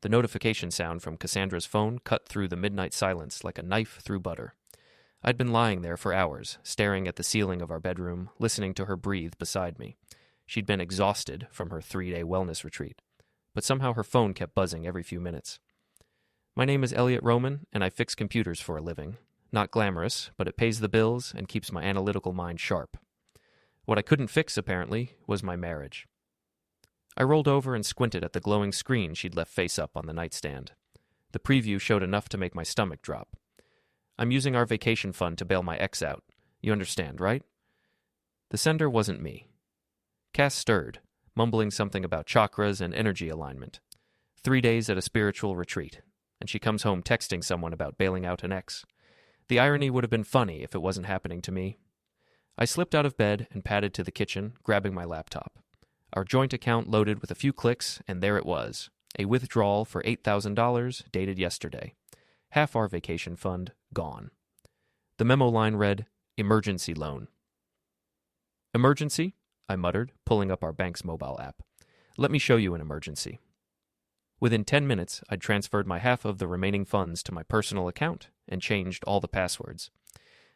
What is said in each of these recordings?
The notification sound from Cassandra's phone cut through the midnight silence like a knife through butter. I'd been lying there for hours, staring at the ceiling of our bedroom, listening to her breathe beside me. She'd been exhausted from her 3-day wellness retreat, but somehow her phone kept buzzing every few minutes. My name is Eliot Roman, and I fix computers for a living. Not glamorous, but it pays the bills and keeps my analytical mind sharp. What I couldn't fix, apparently, was my marriage. I rolled over and squinted at the glowing screen she'd left face up on the nightstand. The preview showed enough to make my stomach drop. I'm using our vacation fund to bail my ex out. You understand, right? The sender wasn't me. Cass stirred, mumbling something about chakras and energy alignment. 3 days at a spiritual retreat, and she comes home texting someone about bailing out an ex. The irony would have been funny if it wasn't happening to me. I slipped out of bed and padded to the kitchen, grabbing my laptop. Our joint account loaded with a few clicks, and there it was, a withdrawal for $8,000 dated yesterday. Half our vacation fund gone. The memo line read, "Emergency loan." "Emergency?" I muttered, pulling up our bank's mobile app. "Let me show you an emergency." Within 10 minutes, I'd transferred my half of the remaining funds to my personal account and changed all the passwords.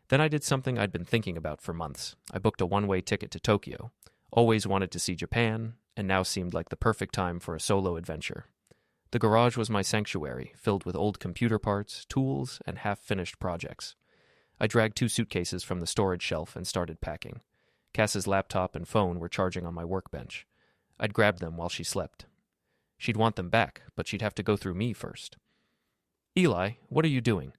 Then I did something I'd been thinking about for months. I booked a one-way ticket to Tokyo. Always wanted to see Japan, and now seemed like the perfect time for a solo adventure. The garage was my sanctuary, filled with old computer parts, tools, and half-finished projects. I dragged 2 suitcases from the storage shelf and started packing. Cass's laptop and phone were charging on my workbench. I'd grabbed them while she slept. She'd want them back, but she'd have to go through me first. "Eli, what are you doing?"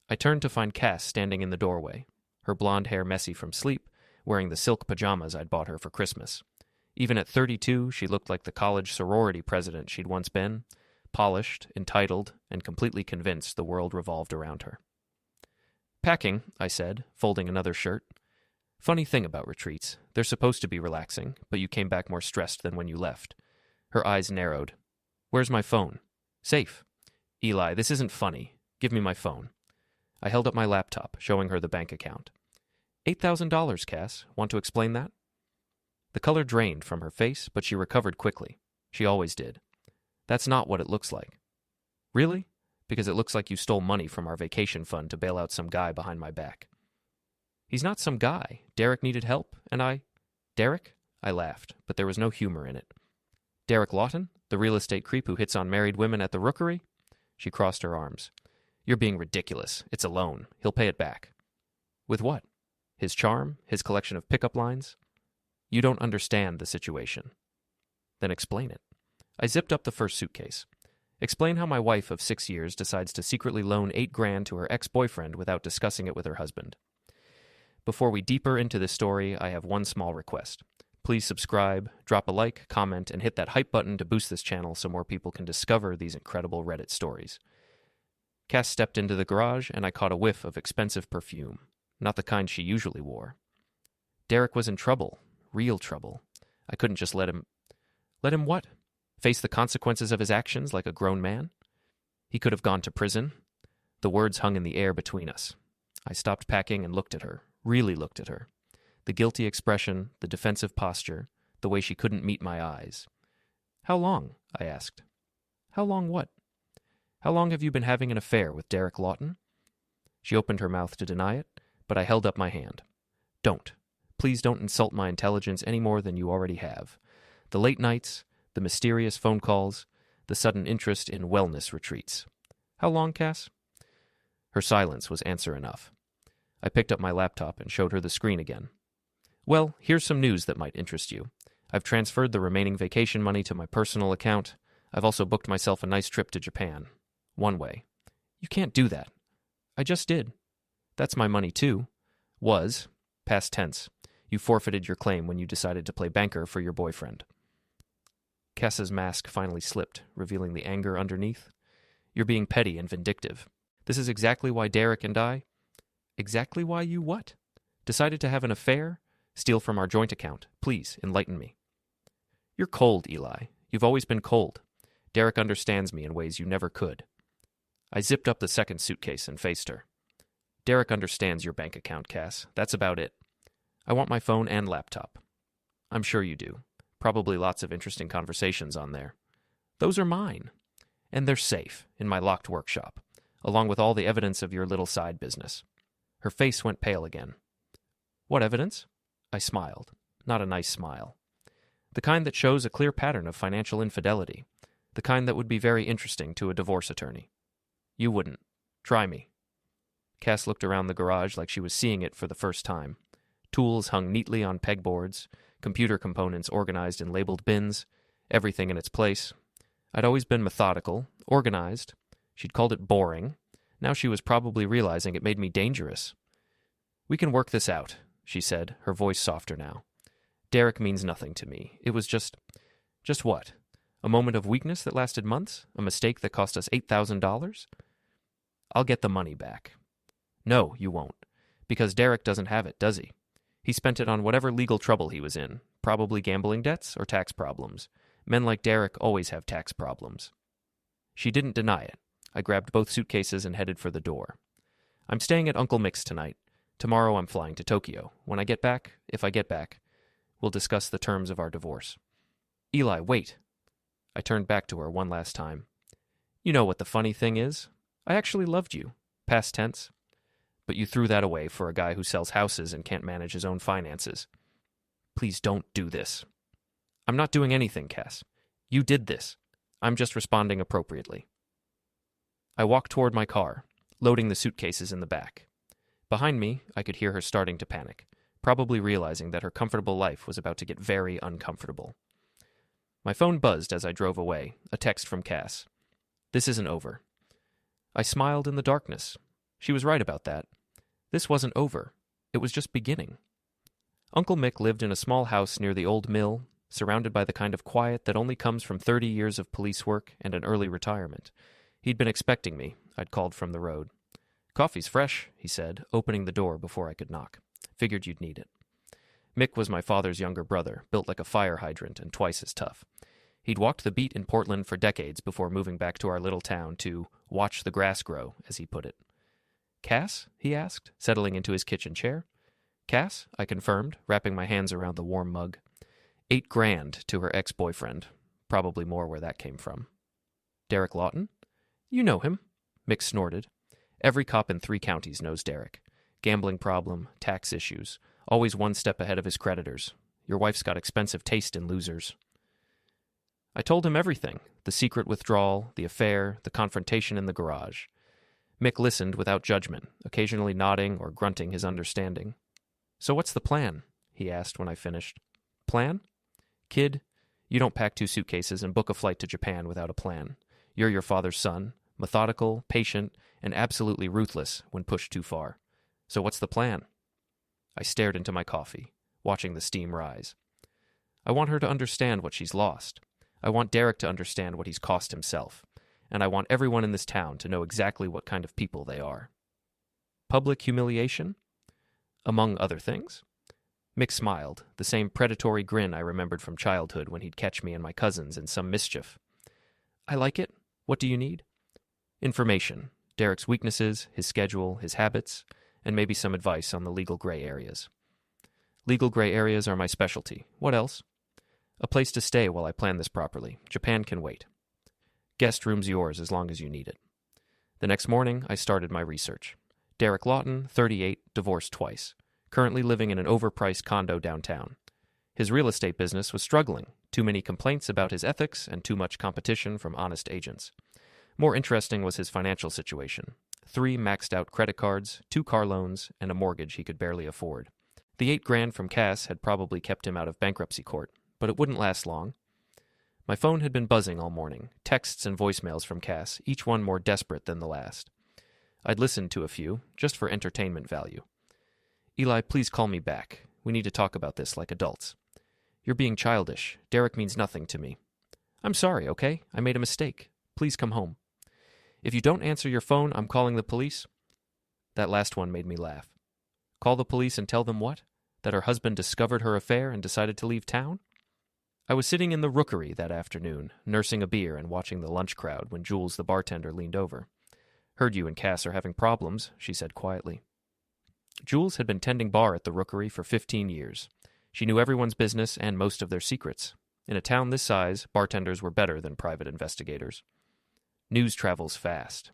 I turned to find Cass standing in the doorway, her blonde hair messy from sleep, wearing the silk pajamas I'd bought her for Christmas. Even at 32, she looked like the college sorority president she'd once been, polished, entitled, and completely convinced the world revolved around her. "Packing," I said, folding another shirt. "Funny thing about retreats. They're supposed to be relaxing, but you came back more stressed than when you left." Her eyes narrowed. "Where's my phone?" "Safe." "Eli, this isn't funny. Give me my phone." I held up my laptop, showing her the bank account. $8,000, Cass. Want to explain that?" The color drained from her face, but she recovered quickly. She always did. "That's not what it looks like." "Really? Because it looks like you stole money from our vacation fund to bail out some guy behind my back." "He's not some guy. Derek needed help, and I—" "Derek?" I laughed, but there was no humor in it. "Derek Lawton? The real estate creep who hits on married women at the Rookery?" She crossed her arms. "You're being ridiculous. It's a loan. He'll pay it back." "With what? His charm? His collection of pickup lines?" "You don't understand the situation." "Then explain it." I zipped up the first suitcase. "Explain how my wife of 6 years decides to secretly loan $8,000 to her ex-boyfriend without discussing it with her husband." Before we deeper into this story, I have one small request. Please subscribe, drop a like, comment, and hit that hype button to boost this channel so more people can discover these incredible Reddit stories. Cass stepped into the garage, and I caught a whiff of expensive perfume, not the kind she usually wore. Derek was in trouble, real trouble. I couldn't just let him... Let him what? Face the consequences of his actions like a grown man? He could have gone to prison. The words hung in the air between us. I stopped packing and looked at her, really looked at her. The guilty expression, the defensive posture, the way she couldn't meet my eyes. "How long?" I asked. "How long what?" "How long have you been having an affair with Derek Lawton?" She opened her mouth to deny it, but I held up my hand. "Don't. Please don't insult my intelligence any more than you already have. The late nights, the mysterious phone calls, the sudden interest in wellness retreats. How long, Cass?" Her silence was answer enough. I picked up my laptop and showed her the screen again. "Well, here's some news that might interest you. I've transferred the remaining vacation money to my personal account. I've also booked myself a nice trip to Japan. One way." "You can't do that." "I just did." "That's my money, too." "Was. Past tense. You forfeited your claim when you decided to play banker for your boyfriend." Cass's mask finally slipped, revealing the anger underneath. "You're being petty and vindictive. This is exactly why Derek and I—" "Exactly why you what?" "Decided to have an affair? Steal from our joint account. Please, enlighten me." "You're cold, Eli. You've always been cold. Derek understands me in ways you never could." I zipped up the second suitcase and faced her. "Derek understands your bank account, Cass. That's about it. I want my phone and laptop." "I'm sure you do. Probably lots of interesting conversations on there." "Those are mine." And they're safe, in my locked workshop, along with all the evidence of your little side business. Her face went pale again. What evidence? I smiled. Not a nice smile. The kind that shows a clear pattern of financial infidelity. The kind that would be very interesting to a divorce attorney. You wouldn't. Try me. Cass looked around the garage like she was seeing it for the first time. Tools hung neatly on pegboards, computer components organized in labeled bins, everything in its place. I'd always been methodical, organized. She'd called it boring. Now she was probably realizing it made me dangerous. We can work this out, she said, her voice softer now. Derek means nothing to me. It was just what? A moment of weakness that lasted months? A mistake that cost us $8,000? I'll get the money back. No, you won't. Because Derek doesn't have it, does he? He spent it on whatever legal trouble he was in, probably gambling debts or tax problems. Men like Derek always have tax problems. She didn't deny it. I grabbed both suitcases and headed for the door. I'm staying at Uncle Mick's tonight. Tomorrow I'm flying to Tokyo. When I get back, if I get back, we'll discuss the terms of our divorce. Eli, wait. I turned back to her one last time. You know what the funny thing is? I actually loved you. Past tense. But you threw that away for a guy who sells houses and can't manage his own finances. Please don't do this. I'm not doing anything, Cass. You did this. I'm just responding appropriately. I walked toward my car, loading the suitcases in the back. Behind me, I could hear her starting to panic, probably realizing that her comfortable life was about to get very uncomfortable. My phone buzzed as I drove away, a text from Cass. This isn't over. I smiled in the darkness. She was right about that. This wasn't over. It was just beginning. Uncle Mick lived in a small house near the old mill, surrounded by the kind of quiet that only comes from 30 years of police work and an early retirement. He'd been expecting me, I'd called from the road. Coffee's fresh, he said, opening the door before I could knock. Figured you'd need it. Mick was my father's younger brother, built like a fire hydrant and twice as tough. He'd walked the beat in Portland for decades before moving back to our little town to watch the grass grow, as he put it. Cass? He asked, settling into his kitchen chair. Cass? I confirmed, wrapping my hands around the warm mug. $8,000 to her ex-boyfriend. Probably more where that came from. Derek Lawton? You know him. Mick snorted. Every cop in 3 counties knows Derek. Gambling problem, tax issues. Always one step ahead of his creditors. Your wife's got expensive taste in losers. I told him everything. The secret withdrawal, the affair, the confrontation in the garage. Mick listened without judgment, occasionally nodding or grunting his understanding. So what's the plan? He asked when I finished. Plan? Kid, you don't pack 2 suitcases and book a flight to Japan without a plan. You're your father's son, methodical, patient, and absolutely ruthless when pushed too far. So what's the plan? I stared into my coffee, watching the steam rise. I want her to understand what she's lost. I want Derek to understand what he's cost himself. And I want everyone in this town to know exactly what kind of people they are. Public humiliation? Among other things. Mick smiled, the same predatory grin I remembered from childhood when he'd catch me and my cousins in some mischief. I like it. What do you need? Information. Derek's weaknesses, his schedule, his habits, and maybe some advice on the legal gray areas. Legal gray areas are my specialty. What else? A place to stay while I plan this properly. Japan can wait. Guest room's yours as long as you need it. The next morning, I started my research. Derek Lawton, 38, divorced twice. Currently living in an overpriced condo downtown. His real estate business was struggling. Too many complaints about his ethics and too much competition from honest agents. More interesting was his financial situation. 3 maxed-out credit cards, 2 car loans, and a mortgage he could barely afford. The $8,000 from Cass had probably kept him out of bankruptcy court, but it wouldn't last long. My phone had been buzzing all morning, texts and voicemails from Cass, each one more desperate than the last. I'd listened to a few, just for entertainment value. Eli, please call me back. We need to talk about this like adults. You're being childish. Derek means nothing to me. I'm sorry, okay? I made a mistake. Please come home. If you don't answer your phone, I'm calling the police. That last one made me laugh. Call the police and tell them what? That her husband discovered her affair and decided to leave town? I was sitting in the rookery that afternoon, nursing a beer and watching the lunch crowd when Jules, the bartender, leaned over. Heard you and Cass are having problems, she said quietly. Jules had been tending bar at the rookery for 15 years. She knew everyone's business and most of their secrets. In a town this size, bartenders were better than private investigators. News travels fast.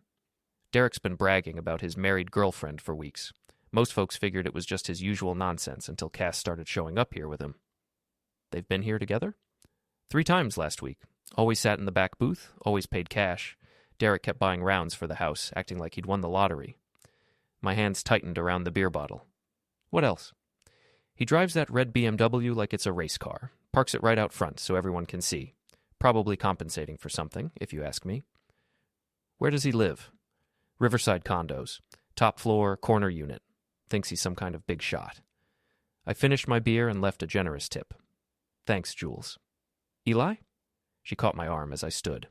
Derek's been bragging about his married girlfriend for weeks. Most folks figured it was just his usual nonsense until Cass started showing up here with him. They've been here together? 3 times last week. Always sat in the back booth, always paid cash. Derek kept buying rounds for the house, acting like he'd won the lottery. My hands tightened around the beer bottle. What else? He drives that red BMW like it's a race car, parks it right out front so everyone can see. Probably compensating for something, if you ask me. Where does he live? Riverside condos. Top floor, corner unit. Thinks he's some kind of big shot. I finished my beer and left a generous tip. Thanks, Jules. Eli? She caught my arm as I stood.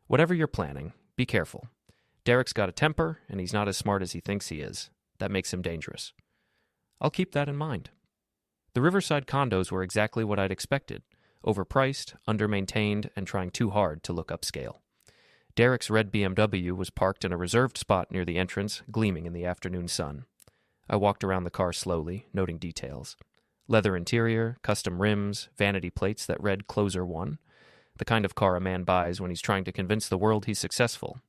Whatever you're planning, be careful. Derek's got a temper, and he's not as smart as he thinks he is. That makes him dangerous. I'll keep that in mind. The Riverside condos were exactly what I'd expected. Overpriced, under-maintained, and trying too hard to look upscale. Derek's red BMW was parked in a reserved spot near the entrance, gleaming in the afternoon sun. I walked around the car slowly, noting details. Leather interior, custom rims, vanity plates that read Closer 1. The kind of car a man buys when he's trying to convince the world he's successful.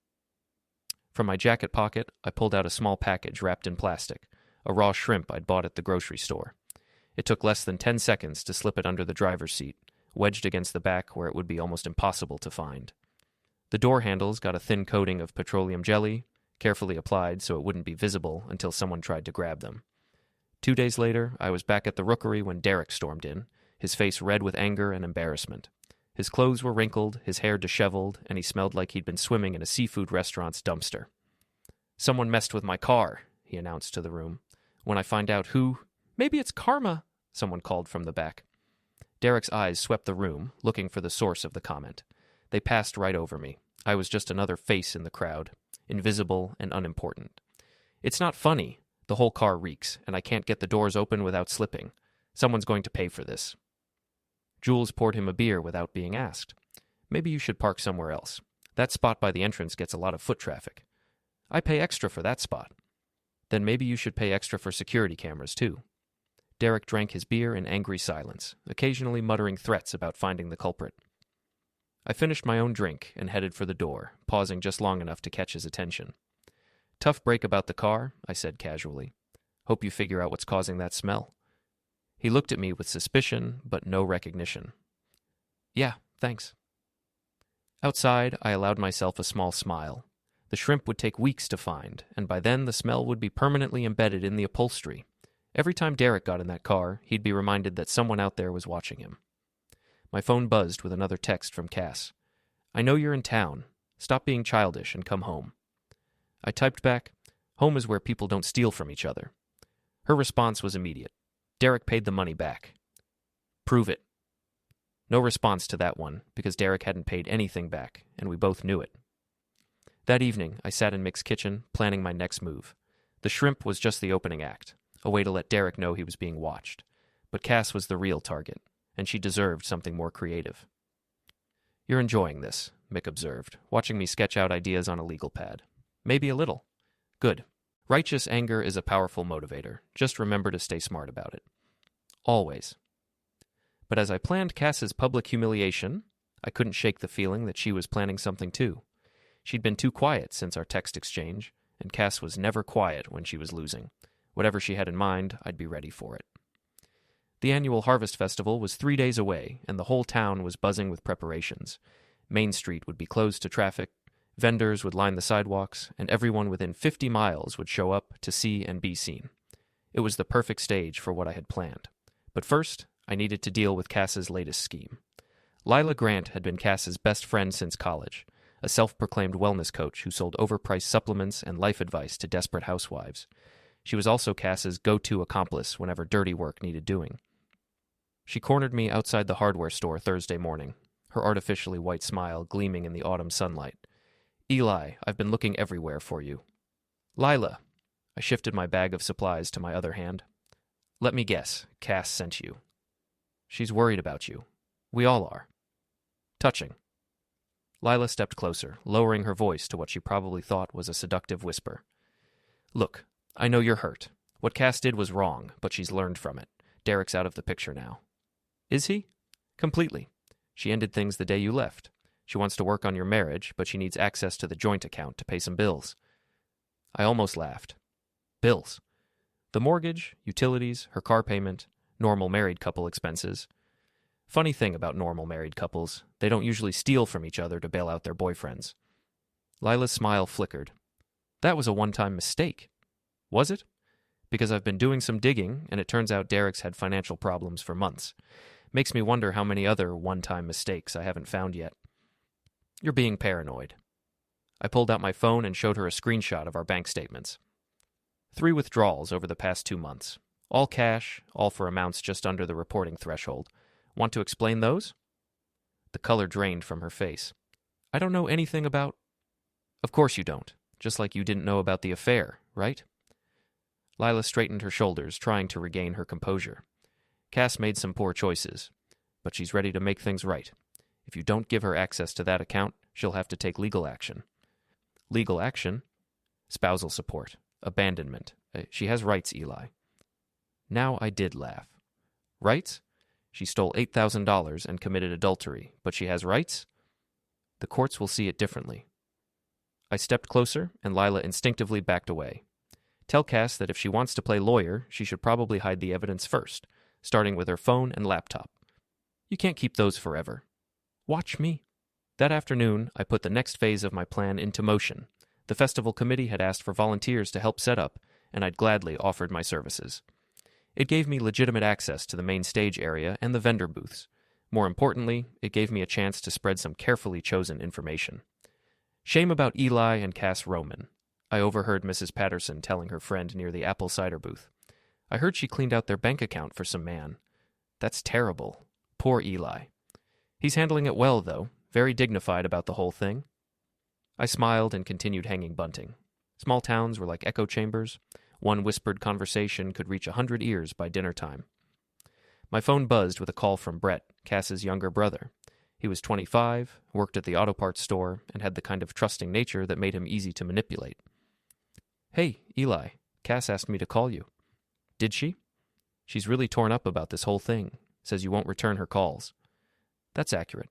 From my jacket pocket, I pulled out a small package wrapped in plastic, a raw shrimp I'd bought at the grocery store. It took less than 10 seconds to slip it under the driver's seat, wedged against the back where it would be almost impossible to find. The door handles got a thin coating of petroleum jelly, carefully applied so it wouldn't be visible until someone tried to grab them. 2 days later, I was back at the rookery when Derek stormed in, his face red with anger and embarrassment. His clothes were wrinkled, his hair disheveled, and he smelled like he'd been swimming in a seafood restaurant's dumpster. Someone messed with my car, he announced to the room. When I find out who... Maybe it's karma, someone called from the back. Derek's eyes swept the room, looking for the source of the comment. They passed right over me. I was just another face in the crowd, invisible and unimportant. It's not funny. The whole car reeks, and I can't get the doors open without slipping. Someone's going to pay for this. Jules poured him a beer without being asked. Maybe you should park somewhere else. That spot by the entrance gets a lot of foot traffic. I pay extra for that spot. Then maybe you should pay extra for security cameras, too. Derek drank his beer in angry silence, occasionally muttering threats about finding the culprit. I finished my own drink and headed for the door, pausing just long enough to catch his attention. Tough break about the car, I said casually. Hope you figure out what's causing that smell. He looked at me with suspicion, but no recognition. Yeah, thanks. Outside, I allowed myself a small smile. The shrimp would take weeks to find, and by then the smell would be permanently embedded in the upholstery. Every time Derek got in that car, he'd be reminded that someone out there was watching him. My phone buzzed with another text from Cass. I know you're in town. Stop being childish and come home. I typed back, home is where people don't steal from each other. Her response was immediate. Derek paid the money back. Prove it. No response to that one, because Derek hadn't paid anything back, and we both knew it. That evening, I sat in Mick's kitchen, planning my next move. The shrimp was just the opening act, a way to let Derek know he was being watched. But Cass was the real target, and she deserved something more creative. You're enjoying this, Mick observed, watching me sketch out ideas on a legal pad. Maybe a little. Good. Righteous anger is a powerful motivator. Just remember to stay smart about it. Always. But as I planned Cass's public humiliation, I couldn't shake the feeling that she was planning something too. She'd been too quiet since our text exchange, and Cass was never quiet when she was losing. Whatever she had in mind, I'd be ready for it. The annual Harvest Festival was 3 days away, and the whole town was buzzing with preparations. Main Street would be closed to traffic, vendors would line the sidewalks, and everyone within 50 miles would show up to see and be seen. It was the perfect stage for what I had planned. But first, I needed to deal with Cass's latest scheme. Lila Grant had been Cass's best friend since college, a self-proclaimed wellness coach who sold overpriced supplements and life advice to desperate housewives. She was also Cass's go-to accomplice whenever dirty work needed doing. She cornered me outside the hardware store Thursday morning, her artificially white smile gleaming in the autumn sunlight. Eli, I've been looking everywhere for you. Lila. I shifted my bag of supplies to my other hand. Let me guess, Cass sent you. She's worried about you. We all are. Touching. Lila stepped closer, lowering her voice to what she probably thought was a seductive whisper. Look, I know you're hurt. What Cass did was wrong, but she's learned from it. Derek's out of the picture now. Is he? Completely. She ended things the day you left. She wants to work on your marriage, but she needs access to the joint account to pay some bills. I almost laughed. Bills. The mortgage, utilities, her car payment, normal married couple expenses. Funny thing about normal married couples, they don't usually steal from each other to bail out their boyfriends. Lila's smile flickered. That was a one-time mistake. Was it? Because I've been doing some digging, and it turns out Derek's had financial problems for months. Makes me wonder how many other one-time mistakes I haven't found yet. You're being paranoid. I pulled out my phone and showed her a screenshot of our bank statements. 3 withdrawals over the past 2 months. All cash, all for amounts just under the reporting threshold. Want to explain those? The color drained from her face. I don't know anything about... Of course you don't. Just like you didn't know about the affair, right? Lila straightened her shoulders, trying to regain her composure. Cass made some poor choices, but she's ready to make things right. If you don't give her access to that account, she'll have to take legal action. Legal action? Spousal support. Abandonment. She has rights, Eli. Now I did laugh. Rights? She stole $8,000 and committed adultery, but she has rights? The courts will see it differently. I stepped closer, and Lila instinctively backed away. Tell Cass that if she wants to play lawyer, she should probably hide the evidence first, starting with her phone and laptop. You can't keep those forever. Watch me. That afternoon, I put the next phase of my plan into motion. The festival committee had asked for volunteers to help set up, and I'd gladly offered my services. It gave me legitimate access to the main stage area and the vendor booths. More importantly, it gave me a chance to spread some carefully chosen information. Shame about Eli and Cass Roman. I overheard Mrs. Patterson telling her friend near the apple cider booth. I heard she cleaned out their bank account for some man. That's terrible. Poor Eli. He's handling it well, though, very dignified about the whole thing. I smiled and continued hanging bunting. Small towns were like echo chambers. One whispered conversation could reach 100 ears by dinner time. My phone buzzed with a call from Brett, Cass's younger brother. He was 25, worked at the auto parts store, and had the kind of trusting nature that made him easy to manipulate. Hey, Eli, Cass asked me to call you. Did she? She's really torn up about this whole thing. Says you won't return her calls. That's accurate.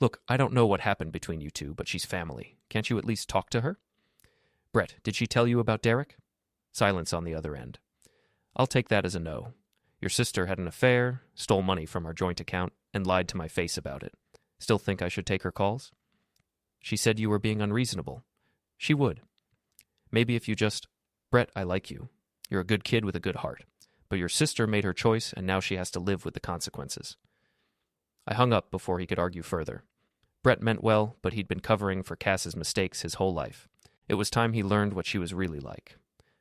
Look, I don't know what happened between you two, but she's family. Can't you at least talk to her? Brett, did she tell you about Derek? Silence on the other end. I'll take that as a no. Your sister had an affair, stole money from our joint account, and lied to my face about it. Still think I should take her calls? She said you were being unreasonable. She would. Maybe if you just... Brett, I like you. You're a good kid with a good heart. But your sister made her choice, and now she has to live with the consequences. I hung up before he could argue further. Brett meant well, but he'd been covering for Cass's mistakes his whole life. It was time he learned what she was really like.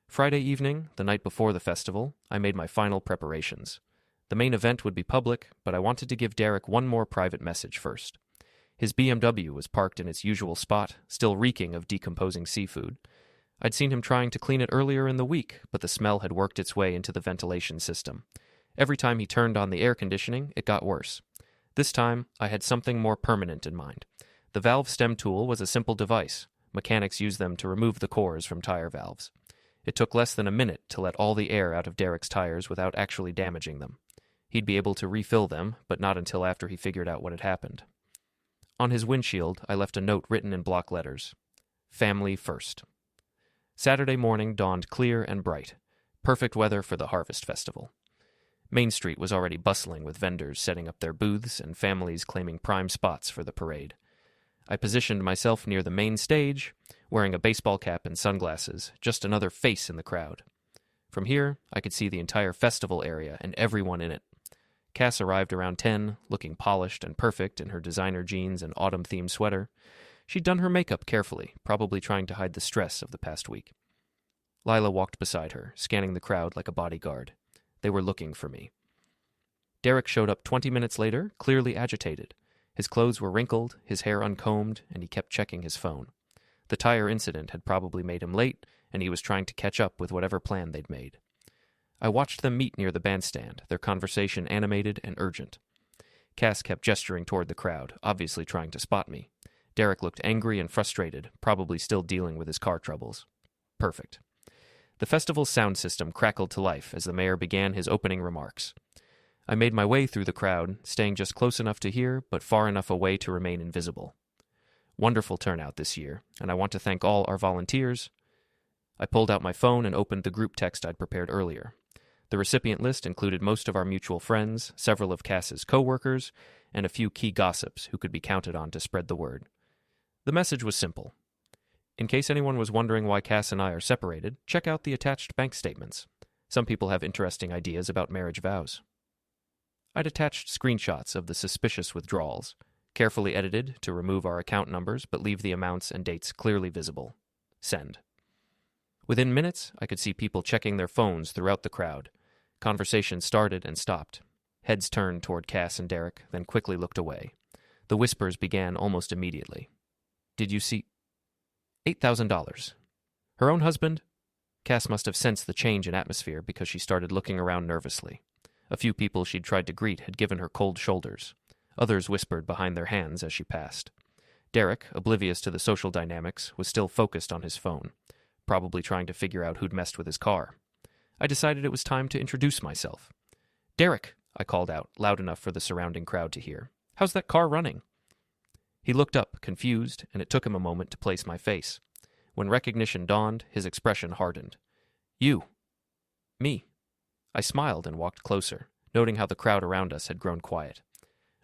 Friday evening, the night before the festival, I made my final preparations. The main event would be public, but I wanted to give Derek one more private message first. His BMW was parked in its usual spot, still reeking of decomposing seafood. I'd seen him trying to clean it earlier in the week, but the smell had worked its way into the ventilation system. Every time he turned on the air conditioning, it got worse. This time, I had something more permanent in mind. The valve stem tool was a simple device. Mechanics use them to remove the cores from tire valves. It took less than a minute to let all the air out of Derek's tires without actually damaging them. He'd be able to refill them, but not until after he figured out what had happened. On his windshield, I left a note written in block letters. Family first. Saturday morning dawned clear and bright. Perfect weather for the Harvest Festival. Main Street was already bustling with vendors setting up their booths and families claiming prime spots for the parade. I positioned myself near the main stage, wearing a baseball cap and sunglasses, just another face in the crowd. From here, I could see the entire festival area and everyone in it. Cass arrived around 10, looking polished and perfect in her designer jeans and autumn-themed sweater. She'd done her makeup carefully, probably trying to hide the stress of the past week. Lila walked beside her, scanning the crowd like a bodyguard. They were looking for me. Derek showed up 20 minutes later, clearly agitated. His clothes were wrinkled, his hair uncombed, and he kept checking his phone. The tire incident had probably made him late, and he was trying to catch up with whatever plan they'd made. I watched them meet near the bandstand, their conversation animated and urgent. Cass kept gesturing toward the crowd, obviously trying to spot me. Derek looked angry and frustrated, probably still dealing with his car troubles. Perfect. The festival's sound system crackled to life as the mayor began his opening remarks. I made my way through the crowd, staying just close enough to hear, but far enough away to remain invisible. Wonderful turnout this year, and I want to thank all our volunteers. I pulled out my phone and opened the group text I'd prepared earlier. The recipient list included most of our mutual friends, several of Cass's co-workers, and a few key gossips who could be counted on to spread the word. The message was simple. In case anyone was wondering why Cass and I are separated, check out the attached bank statements. Some people have interesting ideas about marriage vows. I'd attached screenshots of the suspicious withdrawals, carefully edited to remove our account numbers but leave the amounts and dates clearly visible. Send. Within minutes, I could see people checking their phones throughout the crowd. Conversations started and stopped. Heads turned toward Cass and Derek, then quickly looked away. The whispers began almost immediately. Did you see? $8,000. Her own husband? Cass must have sensed the change in atmosphere because she started looking around nervously. A few people she'd tried to greet had given her cold shoulders. Others whispered behind their hands as she passed. Derek, oblivious to the social dynamics, was still focused on his phone, probably trying to figure out who'd messed with his car. I decided it was time to introduce myself. "Derek," I called out, loud enough for the surrounding crowd to hear. "How's that car running?" He looked up, confused, and it took him a moment to place my face. When recognition dawned, his expression hardened. "You." "Me." I smiled and walked closer, noting how the crowd around us had grown quiet.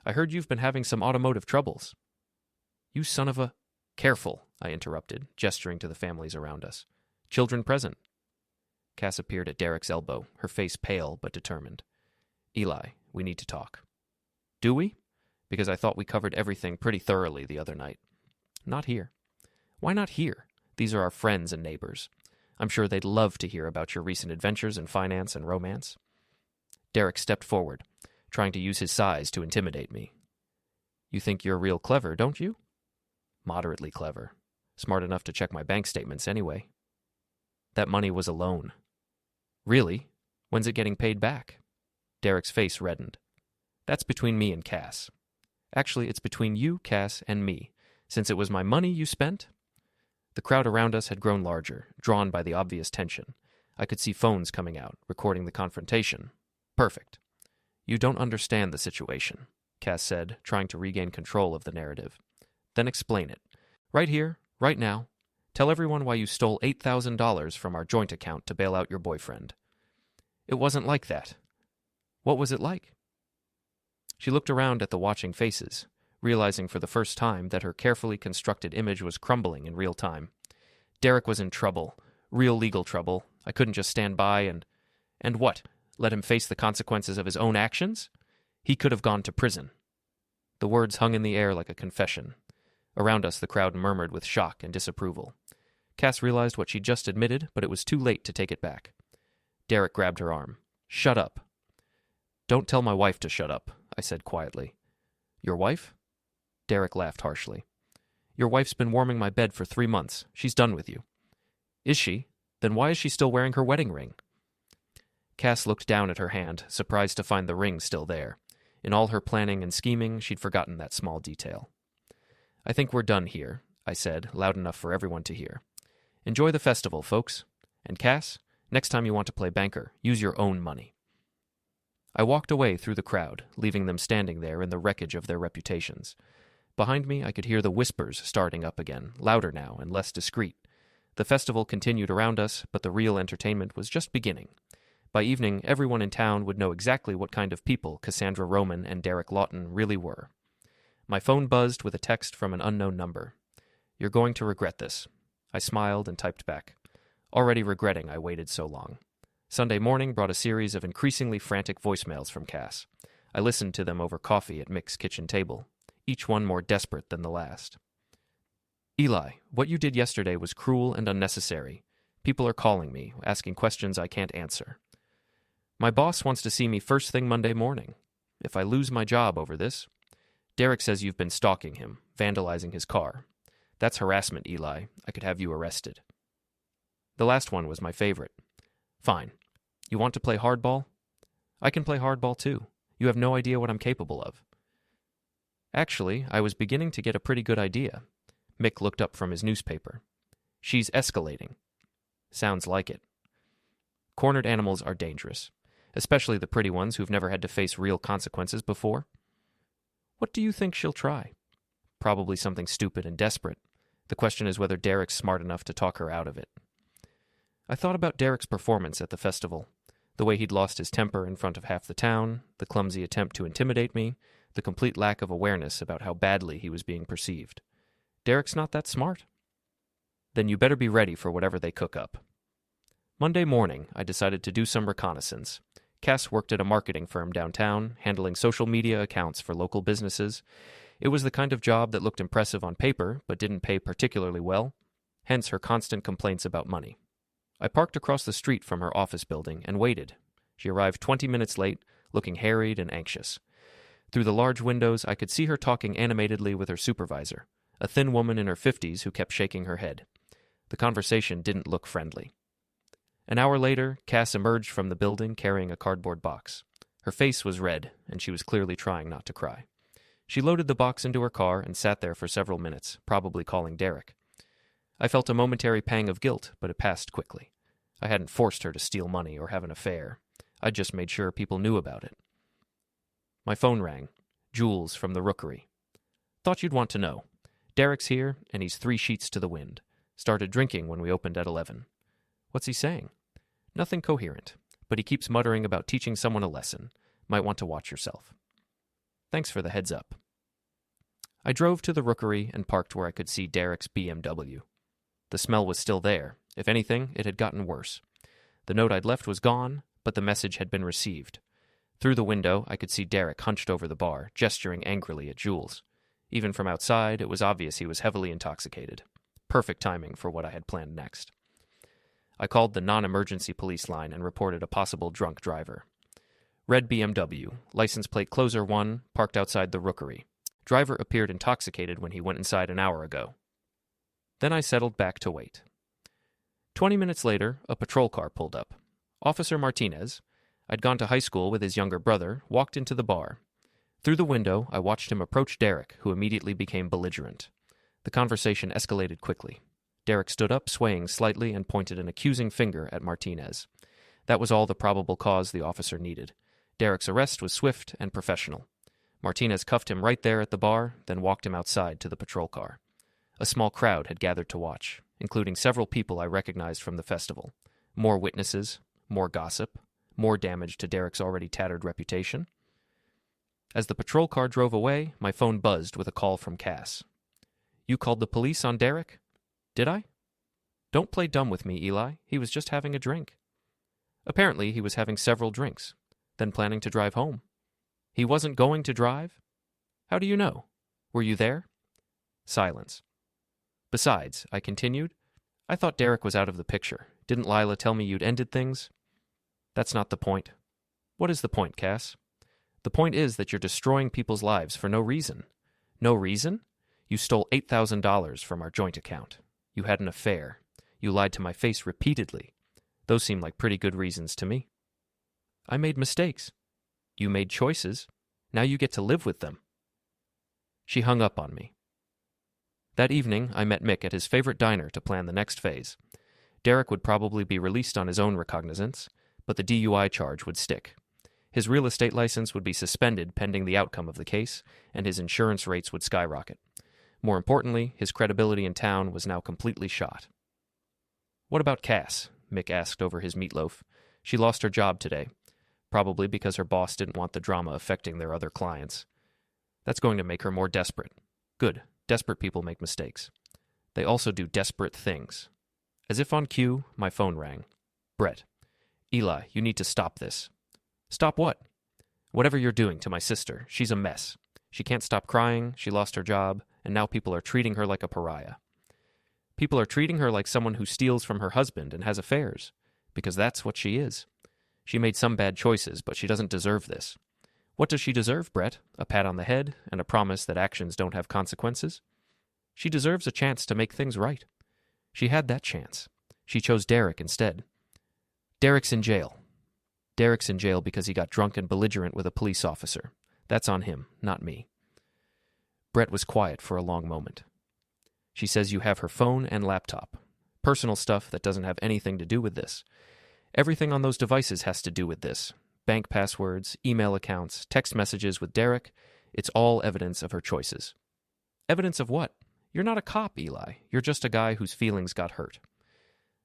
"I heard you've been having some automotive troubles." "You son of a—" "Careful," I interrupted, gesturing to the families around us. "Children present." Cass appeared at Derek's elbow, her face pale but determined. "Eli, we need to talk." "Do we?" Because I thought we covered everything pretty thoroughly the other night. "Not here." "Why not here? These are our friends and neighbors. I'm sure they'd love to hear about your recent adventures in finance and romance." Derek stepped forward, trying to use his size to intimidate me. "You think you're real clever, don't you?" "Moderately clever. Smart enough to check my bank statements anyway." "That money was a loan." "Really? When's it getting paid back?" Derek's face reddened. "That's between me and Cass." "Actually, it's between you, Cass, and me, since it was my money you spent." The crowd around us had grown larger, drawn by the obvious tension. I could see phones coming out, recording the confrontation. Perfect. "You don't understand the situation," Cass said, trying to regain control of the narrative. "Then explain it. Right here, right now. Tell everyone why you stole $8,000 from our joint account to bail out your boyfriend." "It wasn't like that." "What was it like?" She looked around at the watching faces, realizing for the first time that her carefully constructed image was crumbling in real time. Derek was in trouble, real legal trouble. I couldn't just stand by and what? Let him face the consequences of his own actions? He could have gone to prison. The words hung in the air like a confession. Around us, the crowd murmured with shock and disapproval. Cass realized what she'd just admitted, but it was too late to take it back. Derek grabbed her arm. "Shut up." "Don't tell my wife to shut up," I said quietly. "Your wife?" Derek laughed harshly. "Your wife's been warming my bed for 3 months. She's done with you." "Is she? Then why is she still wearing her wedding ring?" Cass looked down at her hand, surprised to find the ring still there. In all her planning and scheming, she'd forgotten that small detail. "I think we're done here," I said, loud enough for everyone to hear. "Enjoy the festival, folks. And Cass, next time you want to play banker, use your own money." I walked away through the crowd, leaving them standing there in the wreckage of their reputations. Behind me, I could hear the whispers starting up again, louder now and less discreet. The festival continued around us, but the real entertainment was just beginning. By evening, everyone in town would know exactly what kind of people Cassandra Roman and Derek Lawton really were. My phone buzzed with a text from an unknown number. "You're going to regret this." I smiled and typed back. Already regretting I waited so long. Sunday morning brought a series of increasingly frantic voicemails from Cass. I listened to them over coffee at Mick's kitchen table, each one more desperate than the last. "Eli, what you did yesterday was cruel and unnecessary. People are calling me, asking questions I can't answer. My boss wants to see me first thing Monday morning. If I lose my job over this. Derek says you've been stalking him, vandalizing his car. That's harassment, Eli. I could have you arrested." The last one was my favorite. "Fine. You want to play hardball? I can play hardball too. You have no idea what I'm capable of." Actually, I was beginning to get a pretty good idea. Mick looked up from his newspaper. "She's escalating." Sounds like it. Cornered animals are dangerous, especially the pretty ones who've never had to face real consequences before. "What do you think she'll try?" probably something stupid and desperate. The question is whether Derek's smart enough to talk her out of it. I thought about Derek's performance at the festival, the way he'd lost his temper in front of half the town, the clumsy attempt to intimidate me, the complete lack of awareness about how badly he was being perceived. Derek's not that smart. Then you better be ready for whatever they cook up. Monday morning, I decided to do some reconnaissance. Cass worked at a marketing firm downtown, handling social media accounts for local businesses. It was the kind of job that looked impressive on paper, but didn't pay particularly well, hence her constant complaints about money. I parked across the street from her office building and waited. She arrived 20 minutes late, looking harried and anxious. Through the large windows, I could see her talking animatedly with her supervisor, a thin woman in her 50s who kept shaking her head. The conversation didn't look friendly. An hour later, Cass emerged from the building carrying a cardboard box. Her face was red, and she was clearly trying not to cry. She loaded the box into her car and sat there for several minutes, probably calling Derek. I felt a momentary pang of guilt, but it passed quickly. I hadn't forced her to steal money or have an affair. I just made sure people knew about it. My phone rang. Jules from the Rookery. Thought you'd want to know. Derek's here, and he's 3 sheets to the wind. Started drinking when we opened at 11. What's he saying? Nothing coherent, but he keeps muttering about teaching someone a lesson. Might want to watch yourself. Thanks for the heads up. I drove to the Rookery and parked where I could see Derek's BMW. The smell was still there. If anything, it had gotten worse. The note I'd left was gone, but the message had been received. Through the window, I could see Derek hunched over the bar, gesturing angrily at Jules. Even from outside, it was obvious he was heavily intoxicated. Perfect timing for what I had planned next. I called the non-emergency police line and reported a possible drunk driver. Red BMW, license plate closer 1, parked outside the Rookery. Driver appeared intoxicated when he went inside an hour ago. Then I settled back to wait. 20 minutes later, a patrol car pulled up. Officer Martinez, I'd gone to high school with his younger brother, walked into the bar. Through the window, I watched him approach Derek, who immediately became belligerent. The conversation escalated quickly. Derek stood up, swaying slightly, and pointed an accusing finger at Martinez. That was all the probable cause the officer needed. Derek's arrest was swift and professional. Martinez cuffed him right there at the bar, then walked him outside to the patrol car. A small crowd had gathered to watch, including several people I recognized from the festival. More witnesses, more gossip, more damage to Derek's already tattered reputation. As the patrol car drove away, my phone buzzed with a call from Cass. You called the police on Derek? Did I? Don't play dumb with me, Eli. He was just having a drink. Apparently, he was having several drinks, then planning to drive home. He wasn't going to drive? How do you know? Were you there? Silence. Besides, I continued, I thought Derek was out of the picture. Didn't Lila tell me you'd ended things? That's not the point. What is the point, Cass? The point is that you're destroying people's lives for no reason. No reason? You stole $8,000 from our joint account. You had an affair. You lied to my face repeatedly. Those seem like pretty good reasons to me. I made mistakes. You made choices. Now you get to live with them. She hung up on me. That evening, I met Mick at his favorite diner to plan the next phase. Derek would probably be released on his own recognizance, but the DUI charge would stick. His real estate license would be suspended pending the outcome of the case, and his insurance rates would skyrocket. More importantly, his credibility in town was now completely shot. What about Cass? Mick asked over his meatloaf. She lost her job today, probably because her boss didn't want the drama affecting their other clients. That's going to make her more desperate. Good. Desperate people make mistakes. They also do desperate things. As if on cue, my phone rang. Brett. Eli, you need to stop this. Stop what? Whatever you're doing to my sister. She's a mess. She can't stop crying, she lost her job, and now people are treating her like a pariah. People are treating her like someone who steals from her husband and has affairs, because that's what she is. She made some bad choices, but she doesn't deserve this. What does she deserve, Brett? A pat on the head and a promise that actions don't have consequences? She deserves a chance to make things right. She had that chance. She chose Derek instead. Derek's in jail. Derek's in jail because he got drunk and belligerent with a police officer. That's on him, not me. Brett was quiet for a long moment. She says you have her phone and laptop. Personal stuff that doesn't have anything to do with this. Everything on those devices has to do with this. Bank passwords, email accounts, text messages with Derek. It's all evidence of her choices. Evidence of what? You're not a cop, Eli. You're just a guy whose feelings got hurt.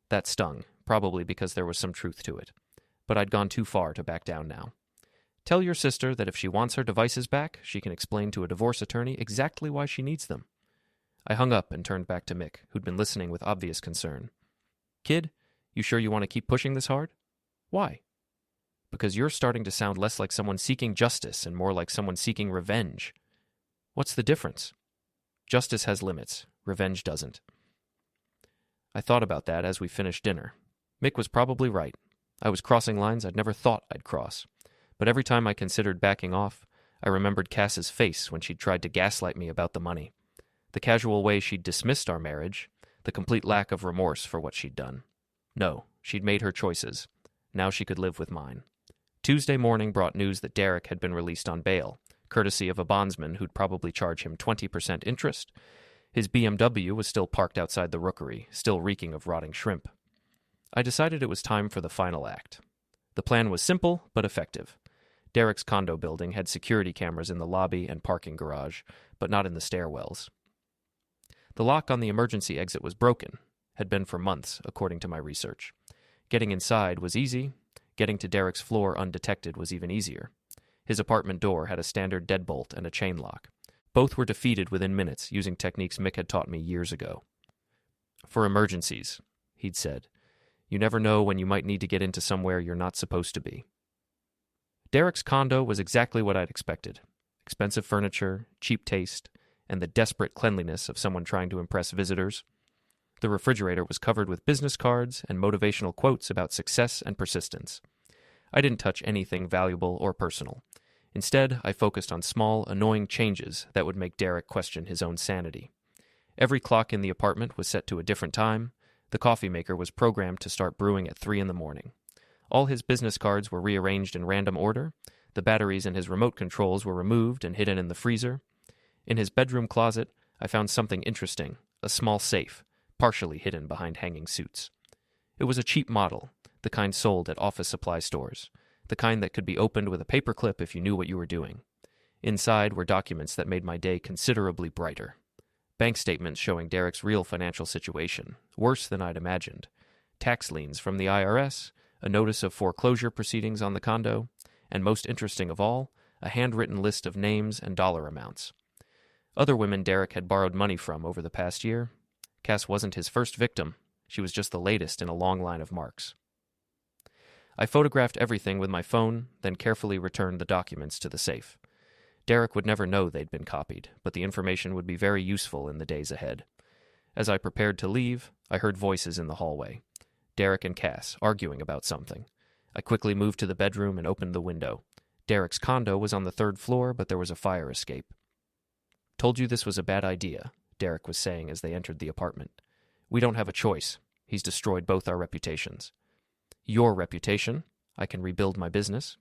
That stung, probably because there was some truth to it. But I'd gone too far to back down now. Tell your sister that if she wants her devices back, she can explain to a divorce attorney exactly why she needs them. I hung up and turned back to Mick, who'd been listening with obvious concern. Kid, you sure you want to keep pushing this hard? Why? Because you're starting to sound less like someone seeking justice and more like someone seeking revenge. What's the difference? Justice has limits. Revenge doesn't. I thought about that as we finished dinner. Mick was probably right. I was crossing lines I'd never thought I'd cross. But every time I considered backing off, I remembered Cass's face when she'd tried to gaslight me about the money. The casual way she'd dismissed our marriage, the complete lack of remorse for what she'd done. No, she'd made her choices. Now she could live with mine. Tuesday morning brought news that Derek had been released on bail, courtesy of a bondsman who'd probably charge him 20% interest. His BMW was still parked outside the rookery, still reeking of rotting shrimp. I decided it was time for the final act. The plan was simple but effective. Derek's condo building had security cameras in the lobby and parking garage, but not in the stairwells. The lock on the emergency exit was broken, had been for months, according to my research. Getting inside was easy. Getting to Derek's floor undetected was even easier. His apartment door had a standard deadbolt and a chain lock. Both were defeated within minutes using techniques Mick had taught me years ago. For emergencies, he'd said. You never know when you might need to get into somewhere you're not supposed to be. Derek's condo was exactly what I'd expected. Expensive furniture, cheap taste, and the desperate cleanliness of someone trying to impress visitors. The refrigerator was covered with business cards and motivational quotes about success and persistence. I didn't touch anything valuable or personal. Instead, I focused on small, annoying changes that would make Derek question his own sanity. Every clock in the apartment was set to a different time. The coffee maker was programmed to start brewing at 3 a.m. All his business cards were rearranged in random order. The batteries in his remote controls were removed and hidden in the freezer. In his bedroom closet, I found something interesting, a small safe, partially hidden behind hanging suits. It was a cheap model, the kind sold at office supply stores, the kind that could be opened with a paperclip if you knew what you were doing. Inside were documents that made my day considerably brighter. Bank statements showing Derek's real financial situation, worse than I'd imagined. Tax liens from the IRS, a notice of foreclosure proceedings on the condo, and most interesting of all, a handwritten list of names and dollar amounts. Other women Derek had borrowed money from over the past year. Cass wasn't his first victim. She was just the latest in a long line of marks. I photographed everything with my phone, then carefully returned the documents to the safe. Derek would never know they'd been copied, but the information would be very useful in the days ahead. As I prepared to leave, I heard voices in the hallway. Derek and Cass arguing about something. I quickly moved to the bedroom and opened the window. Derek's condo was on the 3rd floor, but there was a fire escape. Told you this was a bad idea, Derek was saying as they entered the apartment. We don't have a choice. He's destroyed both our reputations. Your reputation? I can rebuild my business.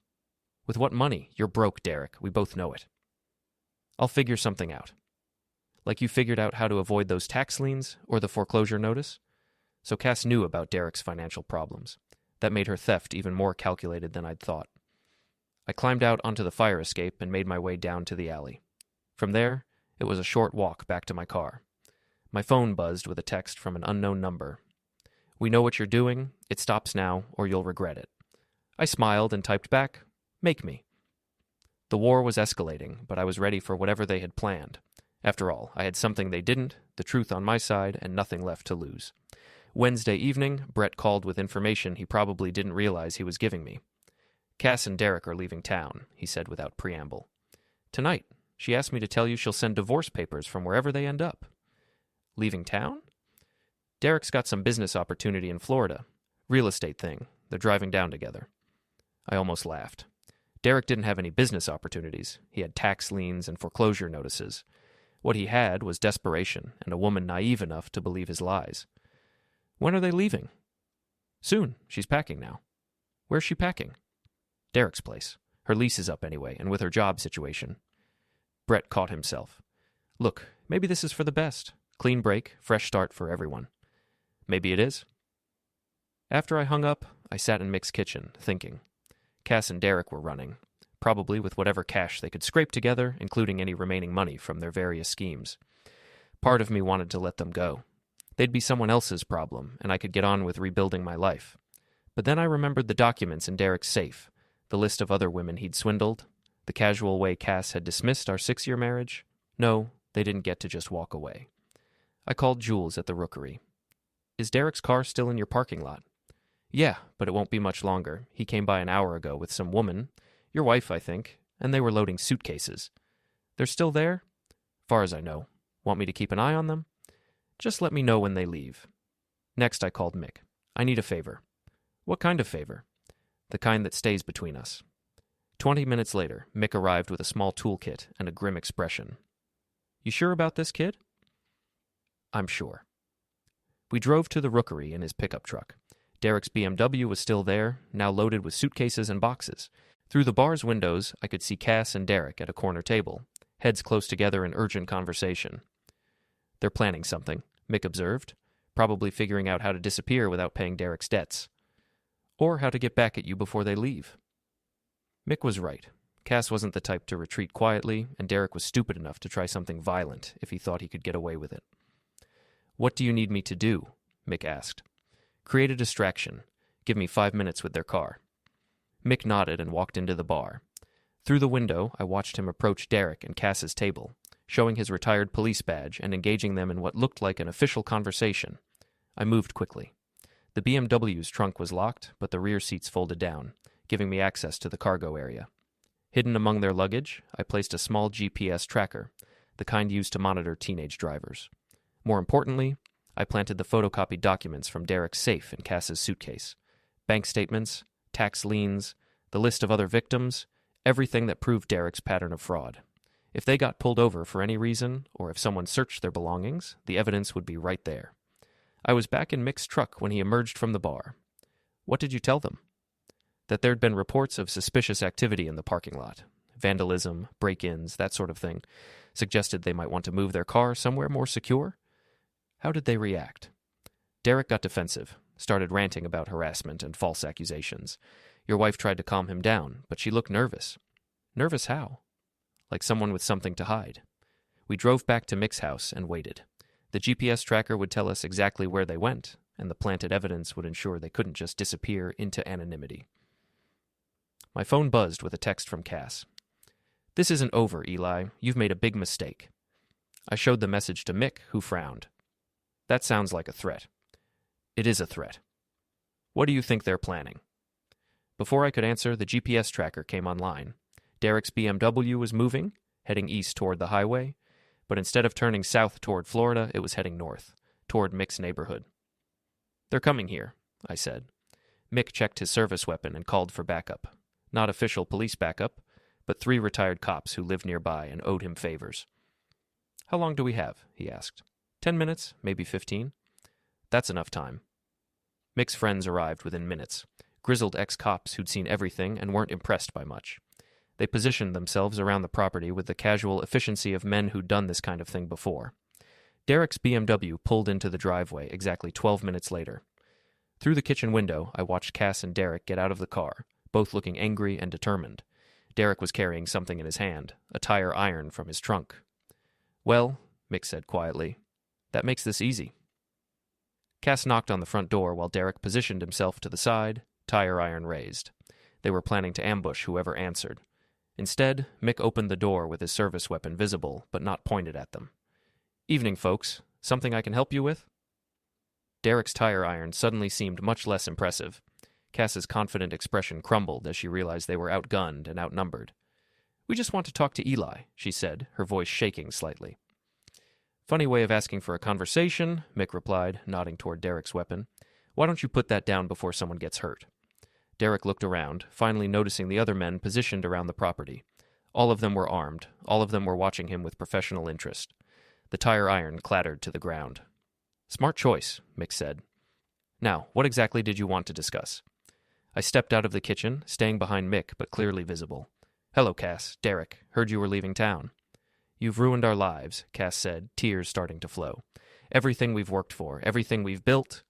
With what money? You're broke, Derek. We both know it. I'll figure something out. Like you figured out how to avoid those tax liens or the foreclosure notice? So Cass knew about Derek's financial problems. That made her theft even more calculated than I'd thought. I climbed out onto the fire escape and made my way down to the alley. From there, it was a short walk back to my car. My phone buzzed with a text from an unknown number. We know what you're doing. It stops now, or you'll regret it. I smiled and typed back, Make me. The war was escalating, but I was ready for whatever they had planned. After all, I had something they didn't, the truth on my side, and nothing left to lose. Wednesday evening, Brett called with information he probably didn't realize he was giving me. Cass and Derek are leaving town, he said without preamble. Tonight. She asked me to tell you she'll send divorce papers from wherever they end up. Leaving town? Derek's got some business opportunity in Florida. Real estate thing. They're driving down together. I almost laughed. Derek didn't have any business opportunities. He had tax liens and foreclosure notices. What he had was desperation and a woman naive enough to believe his lies. When are they leaving? Soon. She's packing now. Where's she packing? Derek's place. Her lease is up anyway, and with her job situation. Brett caught himself. Look, maybe this is for the best. Clean break, fresh start for everyone. Maybe it is. After I hung up, I sat in Mick's kitchen, thinking. Cass and Derek were running, probably with whatever cash they could scrape together, including any remaining money from their various schemes. Part of me wanted to let them go. They'd be someone else's problem, and I could get on with rebuilding my life. But then I remembered the documents in Derek's safe, the list of other women he'd swindled, the casual way Cass had dismissed our 6-year marriage. No, they didn't get to just walk away. I called Jules at the Rookery. "Is Derek's car still in your parking lot?" "Yeah, but it won't be much longer. He came by an hour ago with some woman, your wife, I think, and they were loading suitcases. They're still there?" "Far as I know. Want me to keep an eye on them?" "Just let me know when they leave." Next I called Mick. "I need a favor." "What kind of favor?" "The kind that stays between us." 20 minutes later, Mick arrived with a small toolkit and a grim expression. "You sure about this, kid?" "I'm sure." We drove to the Rookery in his pickup truck. Derek's BMW was still there, now loaded with suitcases and boxes. Through the bar's windows, I could see Cass and Derek at a corner table, heads close together in urgent conversation. "They're planning something," Mick observed, "probably figuring out how to disappear without paying Derek's debts. Or how to get back at you before they leave." Mick was right. Cass wasn't the type to retreat quietly, and Derek was stupid enough to try something violent if he thought he could get away with it. "What do you need me to do?" Mick asked. "Create a distraction. Give me 5 minutes with their car." Mick nodded and walked into the bar. Through the window, I watched him approach Derek and Cass's table, showing his retired police badge and engaging them in what looked like an official conversation. I moved quickly. The BMW's trunk was locked, but the rear seats folded down, giving me access to the cargo area. Hidden among their luggage, I placed a small GPS tracker, the kind used to monitor teenage drivers. More importantly, I planted the photocopied documents from Derek's safe in Cass's suitcase. Bank statements, tax liens, the list of other victims, everything that proved Derek's pattern of fraud. If they got pulled over for any reason, or if someone searched their belongings, the evidence would be right there. I was back in Mick's truck when he emerged from the bar. "What did you tell them?" "That there'd been reports of suspicious activity in the parking lot. Vandalism, break-ins, that sort of thing. Suggested they might want to move their car somewhere more secure." "How did they react?" "Derek got defensive, started ranting about harassment and false accusations. Your wife tried to calm him down, but she looked nervous." "Nervous how?" "Like someone with something to hide." We drove back to Mick's house and waited. The GPS tracker would tell us exactly where they went, and the planted evidence would ensure they couldn't just disappear into anonymity. My phone buzzed with a text from Cass. "This isn't over, Eli. You've made a big mistake." I showed the message to Mick, who frowned. "That sounds like a threat." "It is a threat." "What do you think they're planning?" Before I could answer, the GPS tracker came online. Derek's BMW was moving, heading east toward the highway, but instead of turning south toward Florida, it was heading north, toward Mick's neighborhood. "They're coming here," I said. Mick checked his service weapon and called for backup. Not official police backup, but 3 retired cops who lived nearby and owed him favors. "How long do we have?" he asked. 10 minutes, maybe 15. "That's enough time." Mick's friends arrived within minutes, grizzled ex-cops who'd seen everything and weren't impressed by much. They positioned themselves around the property with the casual efficiency of men who'd done this kind of thing before. Derek's BMW pulled into the driveway exactly 12 minutes later. Through the kitchen window, I watched Cass and Derek get out of the car, both looking angry and determined. Derek was carrying something in his hand, a tire iron from his trunk. "Well," Mick said quietly, "that makes this easy." Cass knocked on the front door while Derek positioned himself to the side, tire iron raised. They were planning to ambush whoever answered. Instead, Mick opened the door with his service weapon visible, but not pointed at them. "Evening, folks. Something I can help you with?" Derek's tire iron suddenly seemed much less impressive. Cass's confident expression crumbled as she realized they were outgunned and outnumbered. "We just want to talk to Eli," she said, her voice shaking slightly. "Funny way of asking for a conversation," Mick replied, nodding toward Derek's weapon. "Why don't you put that down before someone gets hurt?" Derek looked around, finally noticing the other men positioned around the property. All of them were armed. All of them were watching him with professional interest. The tire iron clattered to the ground. "Smart choice," Mick said. "Now, what exactly did you want to discuss?" I stepped out of the kitchen, staying behind Mick, but clearly visible. "Hello, Cass. Derek. Heard you were leaving town." "You've ruined our lives," Cass said, tears starting to flow. "Everything we've worked for, everything we've built,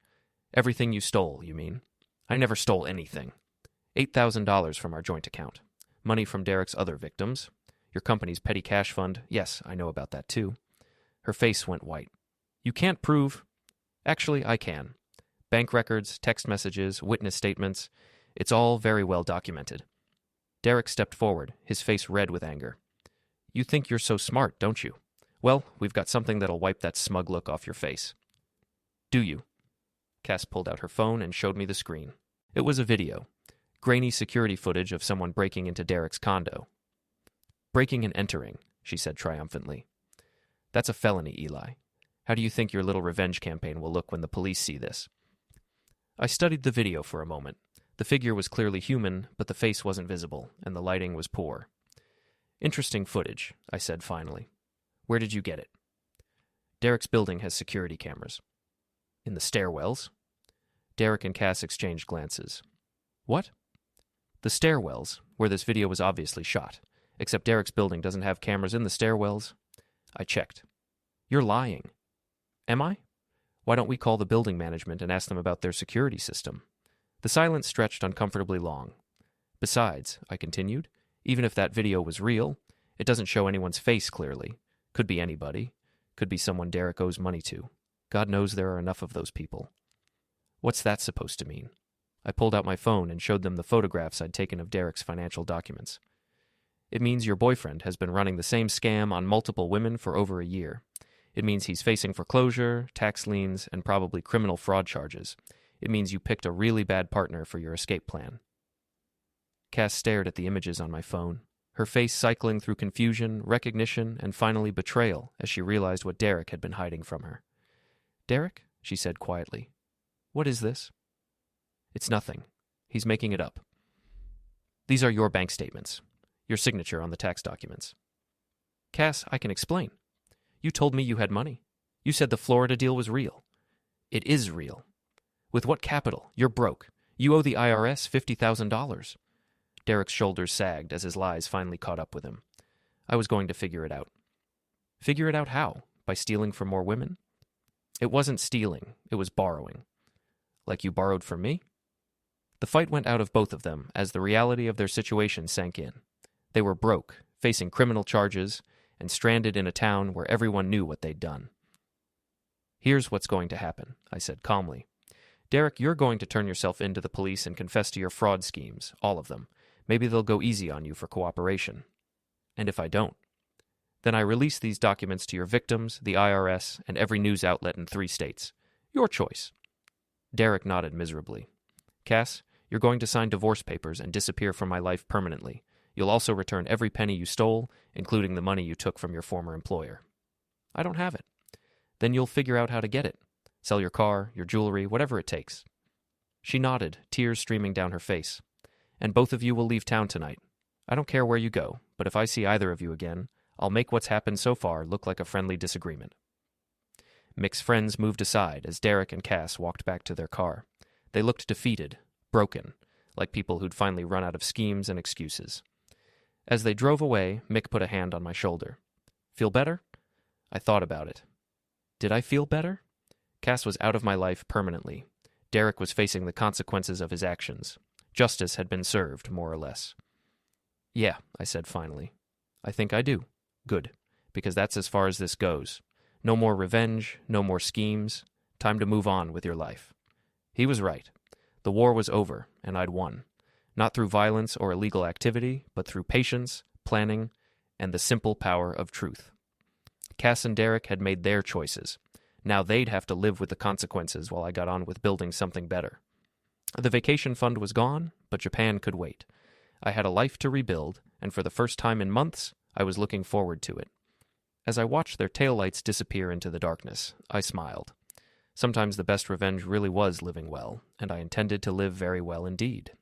everything you stole, you mean?" "I never stole anything." $8,000 from our joint account. Money from Derek's other victims. Your company's petty cash fund. Yes, I know about that too. Her face went white. You can't prove... Actually, I can. Bank records, text messages, witness statements. It's all very well documented. Derek stepped forward, his face red with anger. You think you're so smart, don't you? Well, we've got something that'll wipe that smug look off your face. Do you? Cass pulled out her phone and showed me the screen. It was a video. Grainy security footage of someone breaking into Derek's condo. Breaking and entering, she said triumphantly. That's a felony, Eli. How do you think your little revenge campaign will look when the police see this? I studied the video for a moment. The figure was clearly human, but the face wasn't visible, and the lighting was poor. Interesting footage, I said finally. Where did you get it? Derek's building has security cameras. In the stairwells? Derek and Cass exchanged glances. What? The stairwells, where this video was obviously shot. Except Derek's building doesn't have cameras in the stairwells. I checked. You're lying. Am I? Why don't we call the building management and ask them about their security system? The silence stretched uncomfortably long. Besides, I continued, even if that video was real, it doesn't show anyone's face clearly. Could be anybody. Could be someone Derek owes money to. God knows there are enough of those people. What's that supposed to mean? I pulled out my phone and showed them the photographs I'd taken of Derek's financial documents. It means your boyfriend has been running the same scam on multiple women for over a year. It means he's facing foreclosure, tax liens, and probably criminal fraud charges. It means you picked a really bad partner for your escape plan. Cass stared at the images on my phone, her face cycling through confusion, recognition, and finally betrayal as she realized what Derek had been hiding from her. Derek, she said quietly, what is this? It's nothing. He's making it up. These are your bank statements, your signature on the tax documents. Cass, I can explain. You told me you had money. You said the Florida deal was real. It is real. With what capital? You're broke. You owe the IRS $50,000. Derek's shoulders sagged as his lies finally caught up with him. I was going to figure it out. Figure it out how? By stealing from more women? It wasn't stealing. It was borrowing. Like you borrowed from me? The fight went out of both of them as the reality of their situation sank in. They were broke, facing criminal charges, and stranded in a town where everyone knew what they'd done. Here's what's going to happen, I said calmly. Derek, you're going to turn yourself in to the police and confess to your fraud schemes, all of them. Maybe they'll go easy on you for cooperation. And if I don't? Then I release these documents to your victims, the IRS, and every news outlet in 3 states. Your choice. Derek nodded miserably. Cass, you're going to sign divorce papers and disappear from my life permanently. You'll also return every penny you stole, including the money you took from your former employer. I don't have it. Then you'll figure out how to get it. Sell your car, your jewelry, whatever it takes. She nodded, tears streaming down her face. And both of you will leave town tonight. I don't care where you go, but if I see either of you again, I'll make what's happened so far look like a friendly disagreement. Mick's friends moved aside as Derek and Cass walked back to their car. They looked defeated, broken, like people who'd finally run out of schemes and excuses. As they drove away, Mick put a hand on my shoulder. Feel better? I thought about it. Did I feel better? Cass was out of my life permanently. Derek was facing the consequences of his actions. Justice had been served, more or less. Yeah, I said finally. I think I do. Good, because that's as far as this goes. No more revenge, no more schemes. Time to move on with your life. He was right. The war was over, and I'd won. Not through violence or illegal activity, but through patience, planning, and the simple power of truth. Cass and Derek had made their choices. Now they'd have to live with the consequences while I got on with building something better. The vacation fund was gone, but Japan could wait. I had a life to rebuild, and for the first time in months, I was looking forward to it. As I watched their taillights disappear into the darkness, I smiled. Sometimes the best revenge really was living well, and I intended to live very well indeed.